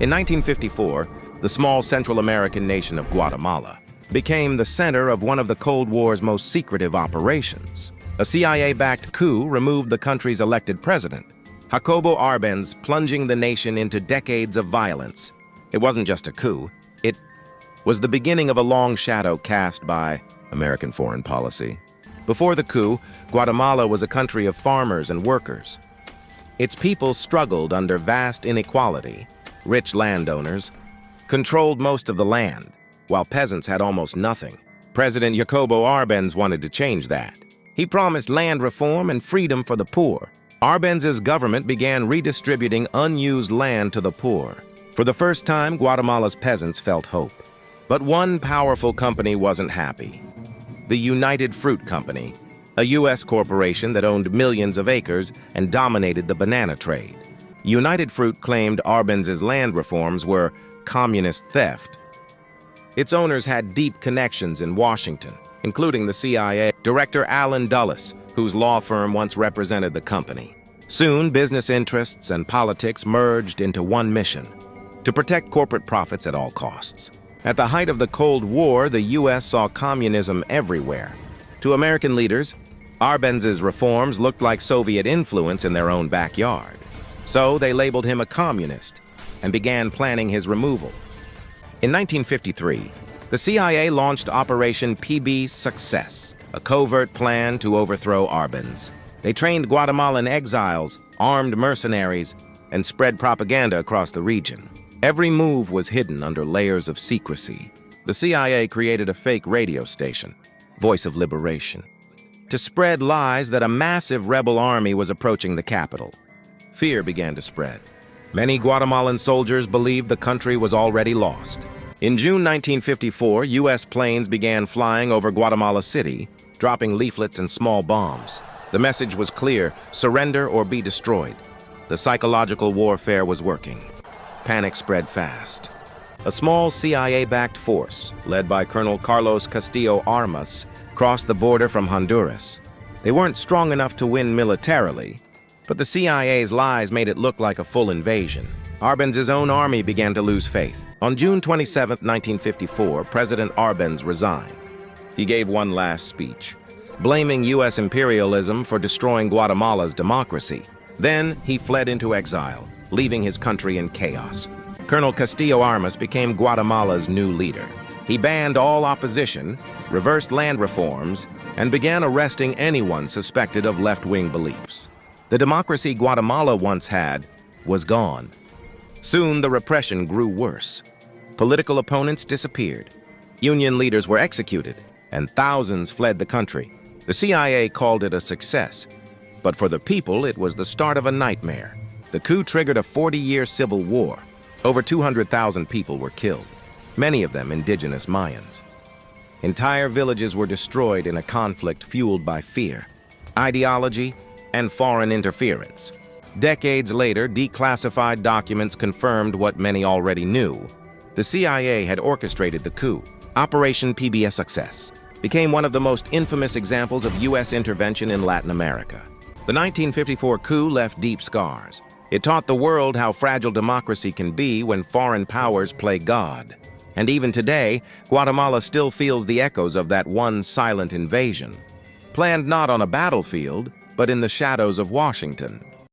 In 1954, the small Central American nation of Guatemala became the center of one of the Cold War's most secretive operations. A CIA-backed coup removed the country's elected president, Jacobo Arbenz, plunging the nation into decades of violence. It wasn't just a coup. It was the beginning of a long shadow cast by American foreign policy. Before the coup, Guatemala was a country of farmers and workers. Its people struggled under vast inequality. Rich landowners controlled most of the land, while peasants had almost nothing. President Jacobo Arbenz wanted to change that. He promised land reform and freedom for the poor. Arbenz's government began redistributing unused land to the poor. For the first time, Guatemala's peasants felt hope. But one powerful company wasn't happy. The United Fruit Company, a U.S. corporation that owned millions of acres and dominated the banana trade. United Fruit claimed Arbenz's land reforms were communist theft. Its owners had deep connections in Washington, including the CIA Director Allen Dulles, whose law firm once represented the company. Soon, business interests and politics merged into one mission: to protect corporate profits at all costs. At the height of the Cold War, the U.S. saw communism everywhere. To American leaders, Arbenz's reforms looked like Soviet influence in their own backyard. So they labeled him a communist and began planning his removal. In 1953, the CIA launched Operation PBSUCCESS, a covert plan to overthrow Arbenz. They trained Guatemalan exiles, armed mercenaries, and spread propaganda across the region. Every move was hidden under layers of secrecy. The CIA created a fake radio station, Voice of Liberation, to spread lies that a massive rebel army was approaching the capital. Fear began to spread. Many Guatemalan soldiers believed the country was already lost. In June 1954, U.S. planes began flying over Guatemala City, dropping leaflets and small bombs. The message was clear: surrender or be destroyed. The psychological warfare was working. Panic spread fast. A small CIA-backed force, led by Colonel Carlos Castillo Armas, crossed the border from Honduras. They weren't strong enough to win militarily, but the CIA's lies made it look like a full invasion. Arbenz's own army began to lose faith. On June 27, 1954, President Arbenz resigned. He gave one last speech, blaming U.S. imperialism for destroying Guatemala's democracy. Then he fled into exile, leaving his country in chaos. Colonel Castillo Armas became Guatemala's new leader. He banned all opposition, reversed land reforms, and began arresting anyone suspected of left-wing beliefs. The democracy Guatemala once had was gone. Soon, the repression grew worse. Political opponents disappeared. Union leaders were executed, and thousands fled the country. The CIA called it a success, but for the people, it was the start of a nightmare. The coup triggered a 40-year civil war. Over 200,000 people were killed, many of them indigenous Mayans. Entire villages were destroyed in a conflict fueled by fear, ideology, and foreign interference. Decades later, declassified documents confirmed what many already knew. The CIA had orchestrated the coup. Operation PBSUCCESS became one of the most infamous examples of U.S. intervention in Latin America. The 1954 coup left deep scars. It taught the world how fragile democracy can be when foreign powers play God. And even today, Guatemala still feels the echoes of that one silent invasion, planned not on a battlefield, but in the shadows of Washington.